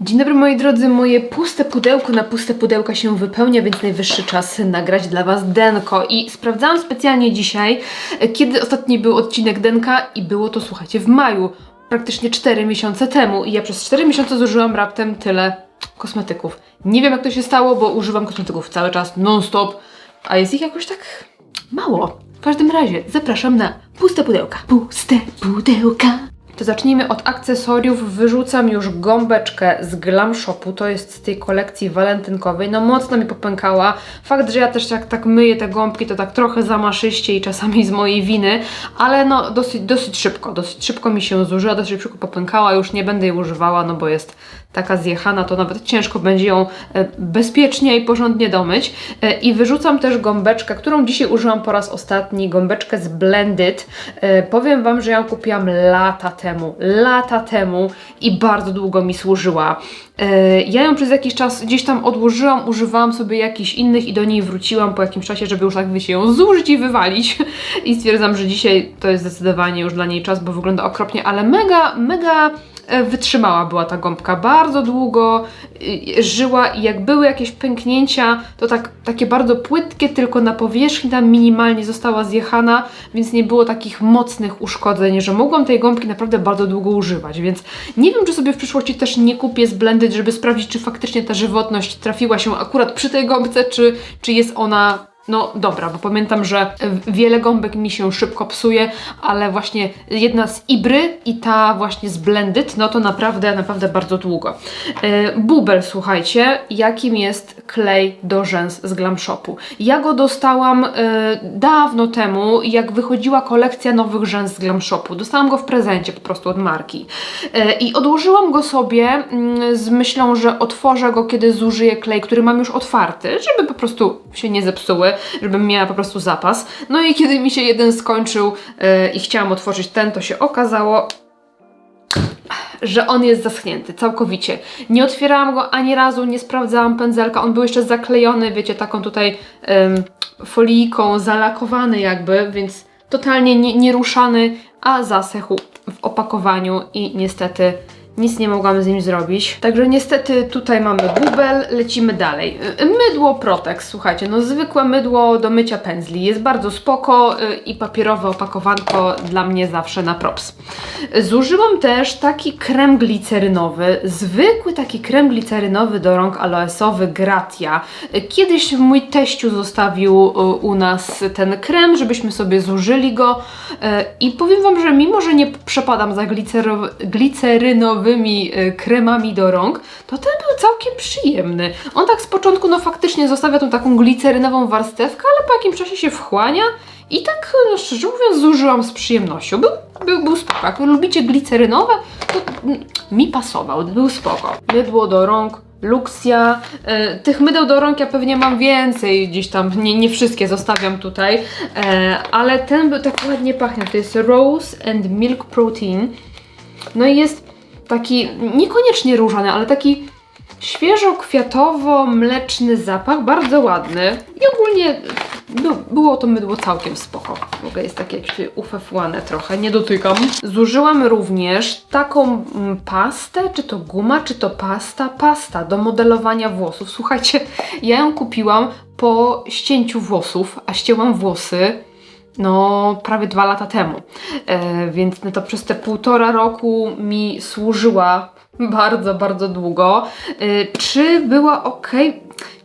Dzień dobry moi drodzy, moje puste pudełko na puste pudełka się wypełnia, więc najwyższy czas nagrać dla Was denko. I sprawdzałam specjalnie dzisiaj, kiedy ostatni był odcinek denka i było to, słuchajcie, w maju, praktycznie 4 miesiące temu. I ja przez 4 miesiące zużyłam raptem tyle kosmetyków. Nie wiem jak to się stało, bo używam kosmetyków cały czas, non-stop, a jest ich jakoś tak mało. W każdym razie zapraszam na puste pudełka. Puste pudełka. To zacznijmy od akcesoriów. Wyrzucam już gąbeczkę z Glam Shopu, to jest z tej kolekcji walentynkowej. No mocno mi popękała. Fakt, że ja też jak tak myję te gąbki, to tak trochę zamaszyście i czasami z mojej winy, ale no dosyć szybko mi się zużyła, dosyć szybko popękała. Już nie będę jej używała, no bo jest taka zjechana, to nawet ciężko będzie ją bezpiecznie i porządnie domyć. I wyrzucam też gąbeczkę, którą dzisiaj użyłam po raz ostatni, gąbeczkę z Blended. Powiem Wam, że ja ją kupiłam lata temu i bardzo długo mi służyła. Ja ją przez jakiś czas gdzieś tam odłożyłam, używałam sobie jakichś innych i do niej wróciłam po jakimś czasie, żeby już tak wiecie, ją zużyć i wywalić. I stwierdzam, że dzisiaj to jest zdecydowanie już dla niej czas, bo wygląda okropnie, ale mega wytrzymała była ta gąbka, bardzo długo żyła i jak były jakieś pęknięcia, to takie bardzo płytkie, tylko na powierzchni tam minimalnie została zjechana, więc nie było takich mocnych uszkodzeń, że mogłam tej gąbki naprawdę bardzo długo używać, więc nie wiem, czy sobie w przyszłości też nie kupię z Blended, żeby sprawdzić, czy faktycznie ta żywotność trafiła się akurat przy tej gąbce, czy jest ona no dobra, bo pamiętam, że wiele gąbek mi się szybko psuje, ale właśnie jedna z Ibry i ta właśnie z Blended, no to naprawdę bardzo długo. Bubel, słuchajcie, jakim jest klej do rzęs z Glam Shopu. Ja go dostałam dawno temu, jak wychodziła kolekcja nowych rzęs z Glam Shopu. Dostałam go w prezencie po prostu od marki. I odłożyłam go sobie z myślą, że otworzę go, kiedy zużyję klej, który mam już otwarty, żeby po prostu się nie zepsuły, żebym miała po prostu zapas. No i kiedy mi się jeden skończył i chciałam otworzyć ten, to się okazało, że on jest zaschnięty całkowicie. Nie otwierałam go ani razu, nie sprawdzałam pędzelka, on był jeszcze zaklejony, wiecie, taką tutaj folijką, zalakowany jakby, więc totalnie nieruszany, a zasechł w opakowaniu i niestety nic nie mogłam z nim zrobić. Także niestety tutaj mamy bubel, lecimy dalej. Mydło Protex, słuchajcie, no zwykłe mydło do mycia pędzli. Jest bardzo spoko i papierowe opakowanko dla mnie zawsze na props. Zużyłam też taki krem glicerynowy, zwykły taki krem glicerynowy do rąk aloesowy Gratia. Kiedyś mój teściu zostawił u nas ten krem, żebyśmy sobie zużyli go i powiem Wam, że mimo, że nie przepadam za glicerynowymi kremami do rąk, to ten był całkiem przyjemny. On tak z początku, no faktycznie zostawia tą taką glicerynową warstewkę, ale po jakimś czasie się wchłania i tak, no szczerze mówiąc, zużyłam z przyjemnością. Był spoko. Jak lubicie glicerynowe, to mi pasował, był spoko. Mydło do rąk Luxia. Tych mydeł do rąk ja pewnie mam więcej, gdzieś tam, nie wszystkie zostawiam tutaj, ale ten był tak ładnie pachnie. To jest Rose and Milk Protein. No i jest taki niekoniecznie różany, ale taki świeżo-kwiatowo-mleczny zapach, bardzo ładny i ogólnie było to mydło całkiem spoko. W ogóle jest takie jakieś ufefłane trochę, nie dotykam. Zużyłam również taką pastę, czy to guma, czy to pasta do modelowania włosów. Słuchajcie, ja ją kupiłam po ścięciu włosów, a ścięłam włosy no prawie 2 lata temu, więc no to przez te 1,5 roku mi służyła bardzo długo. Czy była ok?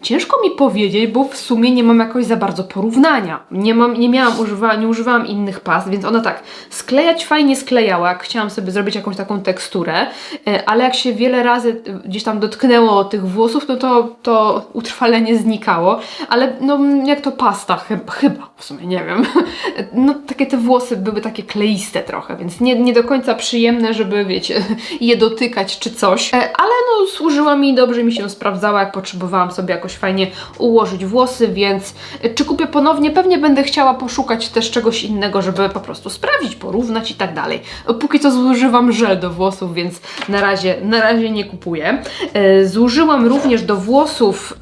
Ciężko mi powiedzieć, bo w sumie nie mam jakoś za bardzo porównania. Nie używałam innych past, więc ona tak, sklejać fajnie sklejała, jak chciałam sobie zrobić jakąś taką teksturę, ale jak się wiele razy gdzieś tam dotknęło tych włosów, no to utrwalenie znikało, ale no jak to pasta, chyba w sumie, nie wiem. No takie te włosy były takie kleiste trochę, więc nie do końca przyjemne, żeby wiecie, je dotykać czy coś, ale no służyła mi, dobrze mi się sprawdzała, jak potrzebowałam sobie jakoś fajnie ułożyć włosy, więc czy kupię ponownie? Pewnie będę chciała poszukać też czegoś innego, żeby po prostu sprawdzić, porównać i tak dalej. Póki co zużywam żel do włosów, więc na razie nie kupuję. Zużyłam również do włosów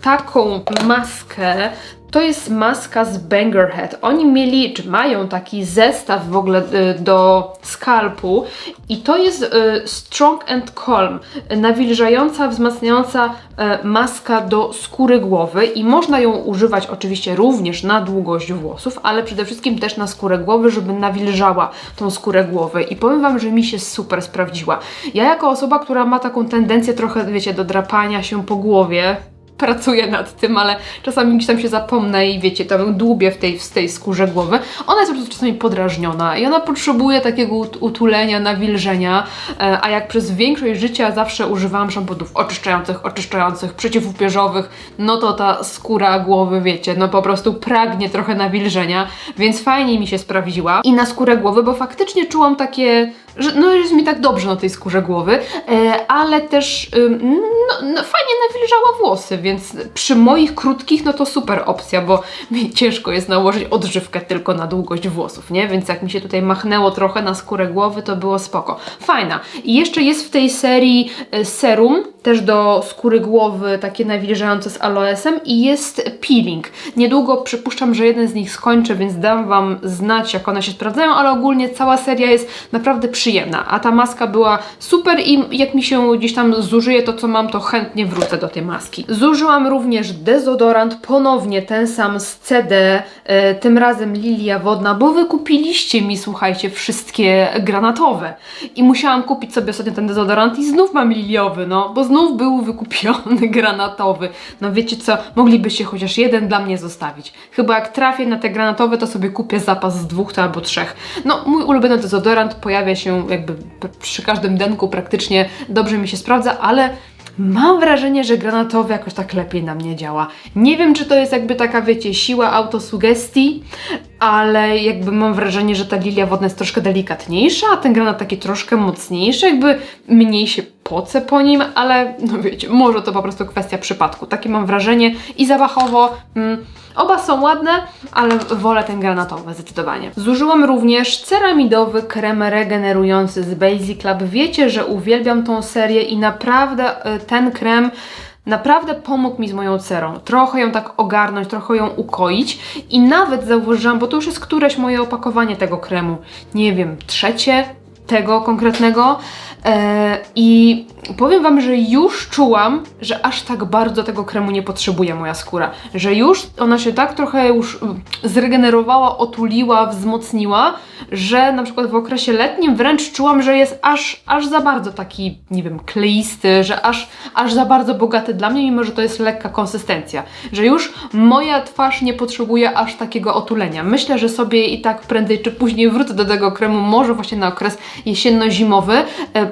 taką maskę. To jest maska z Banger Head. Oni mieli, czy mają taki zestaw w ogóle do skalpu i to jest Strong and Calm, nawilżająca, wzmacniająca maska do skóry głowy i można ją używać oczywiście również na długość włosów, ale przede wszystkim też na skórę głowy, żeby nawilżała tą skórę głowy i powiem Wam, że mi się super sprawdziła. Ja jako osoba, która ma taką tendencję trochę, wiecie, do drapania się po głowie, pracuję nad tym, ale czasami gdzieś tam się zapomnę i wiecie, tam dłubię w tej skórze głowy. Ona jest po prostu czasami podrażniona i ona potrzebuje takiego utulenia, nawilżenia, a jak przez większość życia zawsze używałam szamponów oczyszczających, przeciwupierzowych, no to ta skóra głowy, wiecie, no po prostu pragnie trochę nawilżenia, więc fajnie mi się sprawdziła i na skórę głowy, bo faktycznie czułam takie, że no jest mi tak dobrze na tej skórze głowy, ale też fajnie nawilżała włosy, więc przy moich krótkich no to super opcja, bo mi ciężko jest nałożyć odżywkę tylko na długość włosów, nie? Więc jak mi się tutaj machnęło trochę na skórę głowy, to było spoko. Fajna. I jeszcze jest w tej serii serum, też do skóry głowy, takie nawilżające z aloesem i jest peeling. Niedługo przypuszczam, że jeden z nich skończę, więc dam Wam znać, jak one się sprawdzają, ale ogólnie cała seria jest naprawdę przyjemna, a ta maska była super i jak mi się gdzieś tam zużyje to, co mam, to chętnie wrócę do tej maski. Zużyłam również dezodorant, ponownie ten sam z CD, tym razem lilia wodna, bo wy kupiliście mi, słuchajcie, wszystkie granatowe i musiałam kupić sobie ostatnio ten dezodorant i znów mam liliowy, no, bo znów był wykupiony granatowy. No wiecie co, moglibyście chociaż jeden dla mnie zostawić. Chyba jak trafię na te granatowe, to sobie kupię zapas z 2 albo 3. No, mój ulubiony dezodorant pojawia się jakby przy każdym denku praktycznie, dobrze mi się sprawdza, ale mam wrażenie, że granatowy jakoś tak lepiej na mnie działa. Nie wiem, czy to jest jakby taka, wiecie, siła autosugestii, ale jakby mam wrażenie, że ta lilia wodna jest troszkę delikatniejsza, a ten granat taki troszkę mocniejszy, jakby mniej się poce po nim, ale no wiecie, może to po prostu kwestia przypadku. Takie mam wrażenie i zapachowo oba są ładne, ale wolę ten granatowy zdecydowanie. Zużyłam również ceramidowy krem regenerujący z Basic Lab. Wiecie, że uwielbiam tą serię i naprawdę ten krem naprawdę pomógł mi z moją cerą. Trochę ją tak ogarnąć, trochę ją ukoić i nawet zauważyłam, bo to już jest któreś moje opakowanie tego kremu, nie wiem, 3 tego konkretnego i powiem Wam, że już czułam, że aż tak bardzo tego kremu nie potrzebuje moja skóra, że już ona się tak trochę już zregenerowała, otuliła, wzmocniła, że na przykład w okresie letnim wręcz czułam, że jest aż za bardzo taki, nie wiem, kleisty, że aż za bardzo bogaty dla mnie, mimo że to jest lekka konsystencja, że już moja twarz nie potrzebuje aż takiego otulenia. Myślę, że sobie i tak prędzej czy później wrócę do tego kremu, może właśnie na okres jesienno-zimowy,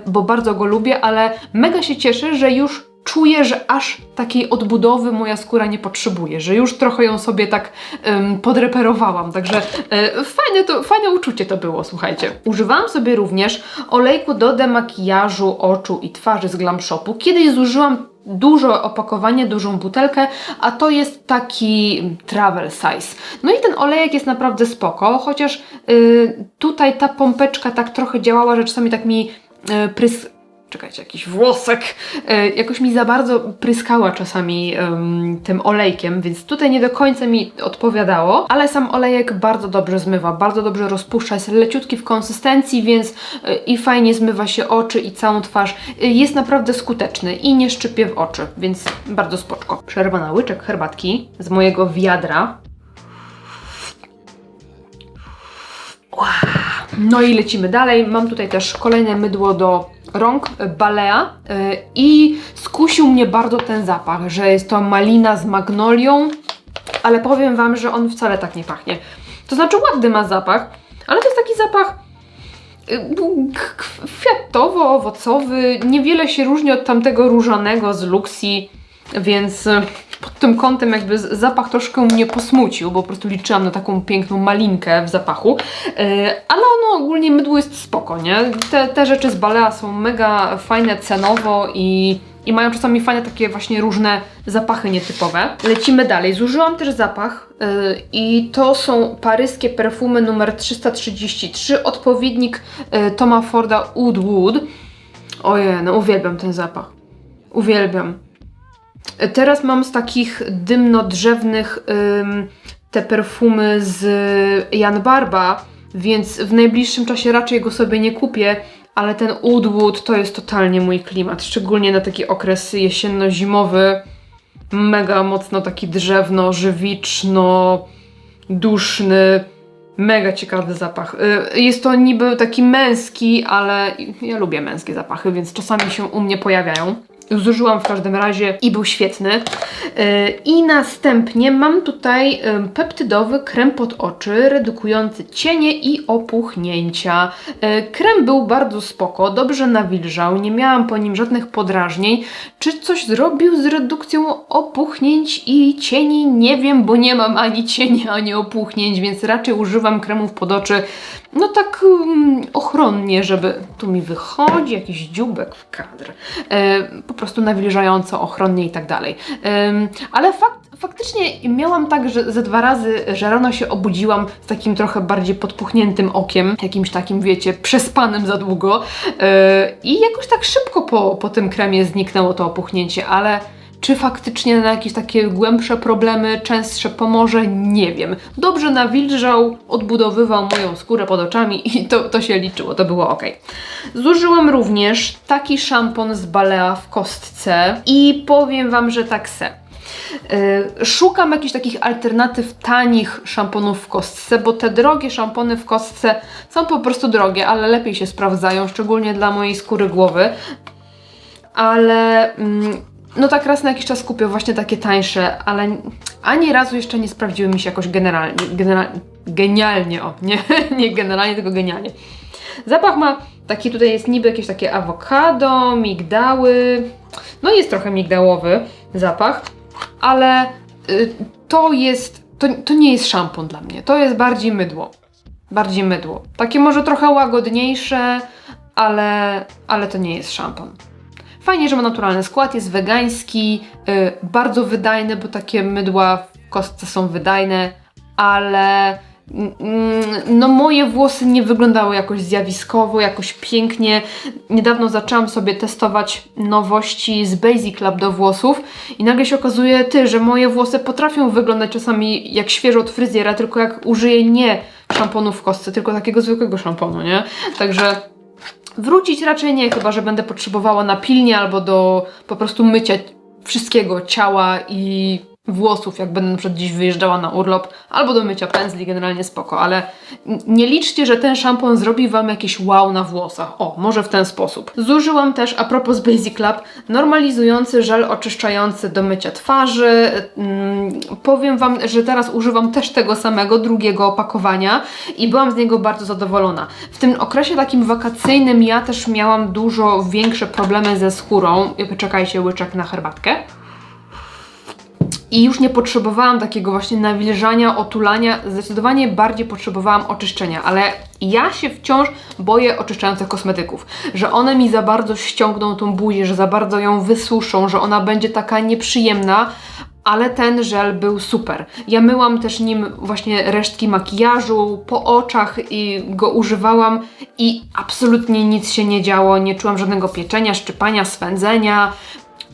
bo bardzo go lubię, ale mega się cieszę, że już czuję, że aż takiej odbudowy moja skóra nie potrzebuje, że już trochę ją sobie tak podreperowałam, także fajne uczucie to było, słuchajcie. Używałam sobie również olejku do demakijażu oczu i twarzy z Glam Shopu. Kiedyś zużyłam duże opakowanie, dużą butelkę, a to jest taki travel size. No i ten olejek jest naprawdę spoko, chociaż tutaj ta pompeczka tak trochę działała, że czasami tak mi czekajcie, jakiś włosek, jakoś mi za bardzo pryskała czasami tym olejkiem, więc tutaj nie do końca mi odpowiadało, ale sam olejek bardzo dobrze zmywa, bardzo dobrze rozpuszcza, jest leciutki w konsystencji, więc i fajnie zmywa się oczy i całą twarz. Jest naprawdę skuteczny i nie szczypie w oczy, więc bardzo spoczko. Przerwa na łyczek herbatki z mojego wiadra. No i lecimy dalej. Mam tutaj też kolejne mydło do rąk, Balea i skusił mnie bardzo ten zapach, że jest to malina z magnolią, ale powiem Wam, że on wcale tak nie pachnie. To znaczy ładny ma zapach, ale to jest taki zapach kwiatowo-owocowy, niewiele się różni od tamtego różanego z Luxi, więc pod tym kątem jakby zapach troszkę mnie posmucił, bo po prostu liczyłam na taką piękną malinkę w zapachu, ale ono ogólnie mydło jest spoko, nie? Te rzeczy z Balea są mega fajne cenowo i mają czasami fajne takie właśnie różne zapachy nietypowe. Lecimy dalej. Zużyłam też zapach i to są paryskie perfumy numer 333, odpowiednik Toma Forda Oud Wood. Ojej, no uwielbiam ten zapach. Uwielbiam. Teraz mam z takich dymno-drzewnych te perfumy z Jan Barba, więc w najbliższym czasie raczej go sobie nie kupię, ale ten Oud Wood to jest totalnie mój klimat, szczególnie na taki okres jesienno-zimowy. Mega mocno taki drzewno-żywiczno-duszny, mega ciekawy zapach. Jest to niby taki męski, ale ja lubię męskie zapachy, więc czasami się u mnie pojawiają. Zużyłam w każdym razie i był świetny. I następnie mam tutaj peptydowy krem pod oczy, redukujący cienie i opuchnięcia. Krem był bardzo spoko, dobrze nawilżał, nie miałam po nim żadnych podrażnień. Czy coś zrobił z redukcją opuchnięć i cieni? Nie wiem, bo nie mam ani cieni, ani opuchnięć, więc raczej używam kremów pod oczy no tak ochronnie, żeby tu mi wychodzi jakiś dzióbek w kadr, po prostu nawilżająco, ochronnie i tak dalej. Ale faktycznie miałam tak, że ze 2 razy, że rano się obudziłam z takim trochę bardziej podpuchniętym okiem, jakimś takim, wiecie, przespanym za długo i jakoś tak szybko po tym kremie zniknęło to opuchnięcie, ale czy faktycznie na jakieś takie głębsze problemy, częstsze pomoże? Nie wiem. Dobrze nawilżał, odbudowywał moją skórę pod oczami i to się liczyło, to było ok. Zużyłam również taki szampon z Balea w kostce i powiem Wam, że tak se. Szukam jakichś takich alternatyw tanich szamponów w kostce, bo te drogie szampony w kostce są po prostu drogie, ale lepiej się sprawdzają, szczególnie dla mojej skóry głowy. Ale no tak raz na jakiś czas kupię właśnie takie tańsze, ale ani razu jeszcze nie sprawdziły mi się jakoś genialnie, nie generalnie, tylko genialnie. Zapach ma taki, tutaj jest niby jakieś takie awokado, migdały, no jest trochę migdałowy zapach, ale to nie jest szampon dla mnie, to jest bardziej mydło. Takie może trochę łagodniejsze, ale to nie jest szampon. Fajnie, że ma naturalny skład, jest wegański, bardzo wydajny, bo takie mydła w kostce są wydajne, ale no moje włosy nie wyglądały jakoś zjawiskowo, jakoś pięknie. Niedawno zaczęłam sobie testować nowości z Basic Lab do włosów i nagle się okazuje, że moje włosy potrafią wyglądać czasami jak świeżo od fryzjera, tylko jak użyję nie szamponu w kostce, tylko takiego zwykłego szamponu, nie? Także wrócić raczej nie, chyba że będę potrzebowała na pilnie albo do po prostu mycia wszystkiego ciała i włosów, jak będę na przykład gdzieś wyjeżdżała na urlop, albo do mycia pędzli, generalnie spoko, ale nie liczcie, że ten szampon zrobi Wam jakieś wow na włosach. O, może w ten sposób. Zużyłam też, a propos Basic Lab, normalizujący żel oczyszczający do mycia twarzy. Powiem Wam, że teraz używam też tego samego, drugiego opakowania i byłam z niego bardzo zadowolona. W tym okresie takim wakacyjnym ja też miałam dużo większe problemy ze skórą. Czekajcie, łyczek na herbatkę. I już nie potrzebowałam takiego właśnie nawilżania, otulania, zdecydowanie bardziej potrzebowałam oczyszczenia, ale ja się wciąż boję oczyszczających kosmetyków, że one mi za bardzo ściągną tą buzię, że za bardzo ją wysuszą, że ona będzie taka nieprzyjemna, ale ten żel był super. Ja myłam też nim właśnie resztki makijażu po oczach i go używałam i absolutnie nic się nie działo, nie czułam żadnego pieczenia, szczypania, swędzenia.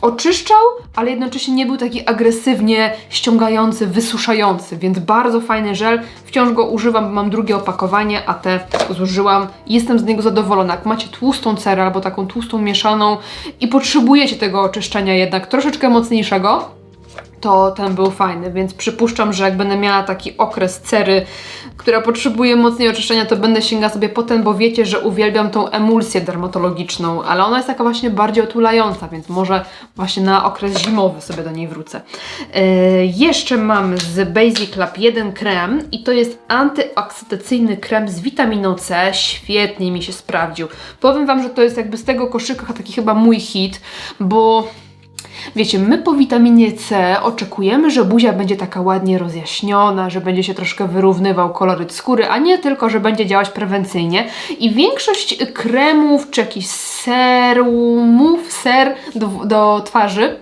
Oczyszczał, ale jednocześnie nie był taki agresywnie ściągający, wysuszający, więc bardzo fajny żel. Wciąż go używam, mam drugie opakowanie, a te zużyłam. Jestem z niego zadowolona. Jak macie tłustą cerę albo taką tłustą mieszaną i potrzebujecie tego oczyszczenia jednak troszeczkę mocniejszego, to ten był fajny, więc przypuszczam, że jak będę miała taki okres cery, która potrzebuje mocniej oczyszczenia, to będę sięgała sobie potem, bo wiecie, że uwielbiam tą emulsję dermatologiczną, ale ona jest taka właśnie bardziej otulająca, więc może właśnie na okres zimowy sobie do niej wrócę. Jeszcze mam z Basic Lab jeden krem i to jest antyoksydacyjny krem z witaminą C. Świetnie mi się sprawdził. Powiem Wam, że to jest jakby z tego koszyka taki chyba mój hit, bo wiecie, my po witaminie C oczekujemy, że buzia będzie taka ładnie rozjaśniona, że będzie się troszkę wyrównywał koloryt skóry, a nie tylko, że będzie działać prewencyjnie. I większość kremów czy jakichś ser do twarzy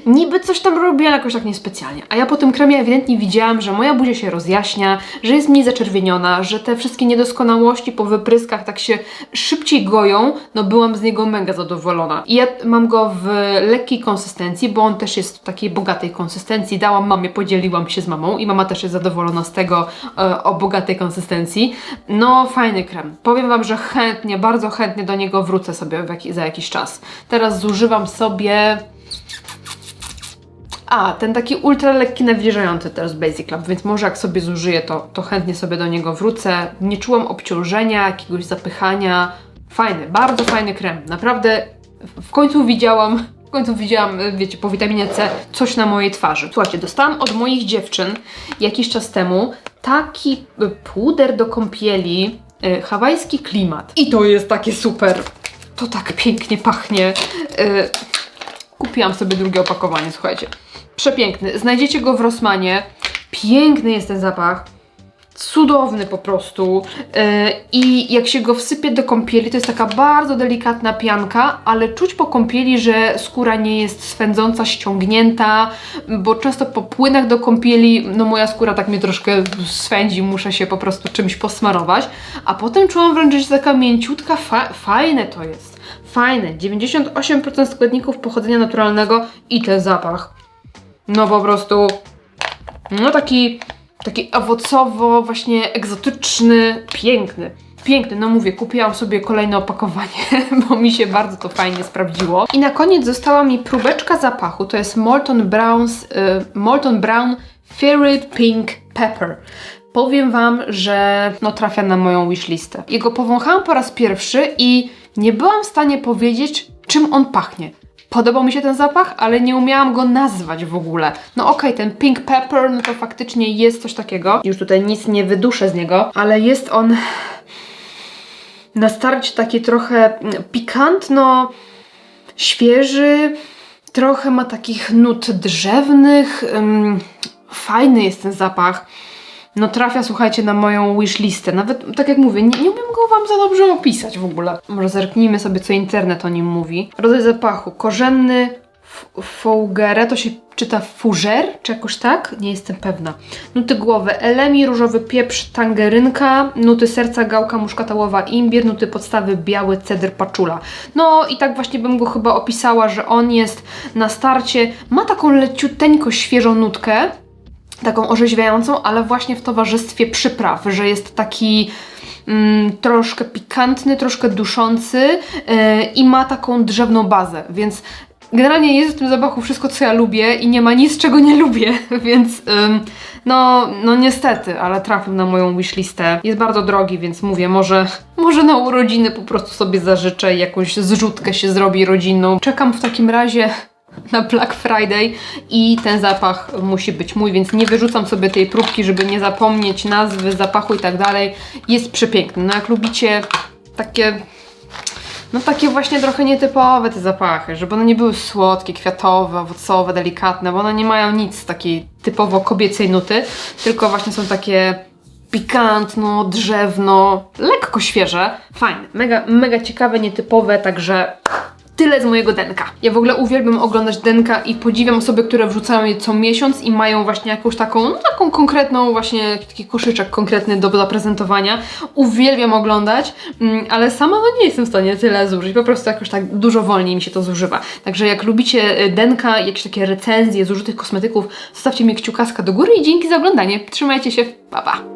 niby coś tam robi, ale jakoś tak niespecjalnie. A ja po tym kremie ewidentnie widziałam, że moja buzia się rozjaśnia, że jest mniej zaczerwieniona, że te wszystkie niedoskonałości po wypryskach tak się szybciej goją, no byłam z niego mega zadowolona. I ja mam go w lekkiej konsystencji, bo on też jest w takiej bogatej konsystencji. Dałam mamie, podzieliłam się z mamą i mama też jest zadowolona z tego o bogatej konsystencji. No fajny krem. Powiem Wam, że chętnie, bardzo chętnie do niego wrócę sobie za jakiś czas. Teraz zużywam sobie... ten taki ultra lekki nawilżający też z Basic Lab, więc może jak sobie zużyję, to chętnie sobie do niego wrócę. Nie czułam obciążenia, jakiegoś zapychania. Fajny, bardzo fajny krem. Naprawdę w końcu widziałam, wiecie, po witaminie C coś na mojej twarzy. Słuchajcie, dostałam od moich dziewczyn jakiś czas temu taki puder do kąpieli, hawajski klimat. I to jest takie super. To tak pięknie pachnie. Kupiłam sobie drugie opakowanie, słuchajcie. Przepiękny. Znajdziecie go w Rossmanie. Piękny jest ten zapach. Cudowny po prostu. I jak się go wsypie do kąpieli, to jest taka bardzo delikatna pianka, ale czuć po kąpieli, że skóra nie jest swędząca, ściągnięta, bo często po płynach do kąpieli, no moja skóra tak mnie troszkę swędzi, muszę się po prostu czymś posmarować, a potem czułam wręcz, że jest taka mięciutka, fajne to jest. Fajne. 98% składników pochodzenia naturalnego i ten zapach. No po prostu, no taki owocowo, właśnie egzotyczny, piękny. Piękny, no mówię, kupiłam sobie kolejne opakowanie, bo mi się bardzo to fajnie sprawdziło. I na koniec została mi próbeczka zapachu, to jest Molton Brown Fairy Pink Pepper. Powiem Wam, że no trafia na moją wishlistę. Jego powąchałam po raz pierwszy i nie byłam w stanie powiedzieć, czym on pachnie. Podobał mi się ten zapach, ale nie umiałam go nazwać w ogóle. No okej, ten pink pepper, no to faktycznie jest coś takiego. Już tutaj nic nie wyduszę z niego, ale jest on na starcie taki trochę pikantno, świeży, trochę ma takich nut drzewnych. Fajny jest ten zapach. No trafia, słuchajcie, na moją wishlistę. Nawet, tak jak mówię, nie umiem go Wam za dobrze opisać w ogóle. Może zerknijmy sobie, co internet o nim mówi. Rodzaj zapachu. Korzenny fougere, to się czyta fougere, czy jakoś tak? Nie jestem pewna. Nuty głowy. Elemi, różowy pieprz, tangerynka. Nuty serca, gałka muszkatałowa, imbir. Nuty podstawy, biały cedr, paczula. No i tak właśnie bym go chyba opisała, że on jest na starcie, ma taką leciuteńko świeżą nutkę, taką orzeźwiającą, ale właśnie w towarzystwie przypraw, że jest taki troszkę pikantny, troszkę duszący i ma taką drzewną bazę, więc generalnie jest w tym zapachu wszystko, co ja lubię i nie ma nic, czego nie lubię, więc no niestety, ale trafił na moją wishlistę. Jest bardzo drogi, więc mówię, może na urodziny po prostu sobie zażyczę i jakąś zrzutkę się zrobi rodzinną. Czekam w takim razie na Black Friday i ten zapach musi być mój, więc nie wyrzucam sobie tej próbki, żeby nie zapomnieć nazwy, zapachu i tak dalej. Jest przepiękny. No jak lubicie takie właśnie trochę nietypowe te zapachy, żeby one nie były słodkie, kwiatowe, owocowe, delikatne, bo one nie mają nic z takiej typowo kobiecej nuty, tylko właśnie są takie pikantno, drzewno, lekko świeże. Fajne, mega ciekawe, nietypowe, także tyle z mojego denka. Ja w ogóle uwielbiam oglądać denka i podziwiam osoby, które wrzucają je co miesiąc i mają właśnie jakąś taką konkretną właśnie, taki koszyczek konkretny do zaprezentowania. Uwielbiam oglądać, ale sama nie jestem w stanie tyle zużyć. Po prostu jakoś tak dużo wolniej mi się to zużywa. Także jak lubicie denka, jakieś takie recenzje zużytych kosmetyków, zostawcie mi kciukaska do góry i dzięki za oglądanie. Trzymajcie się, pa pa!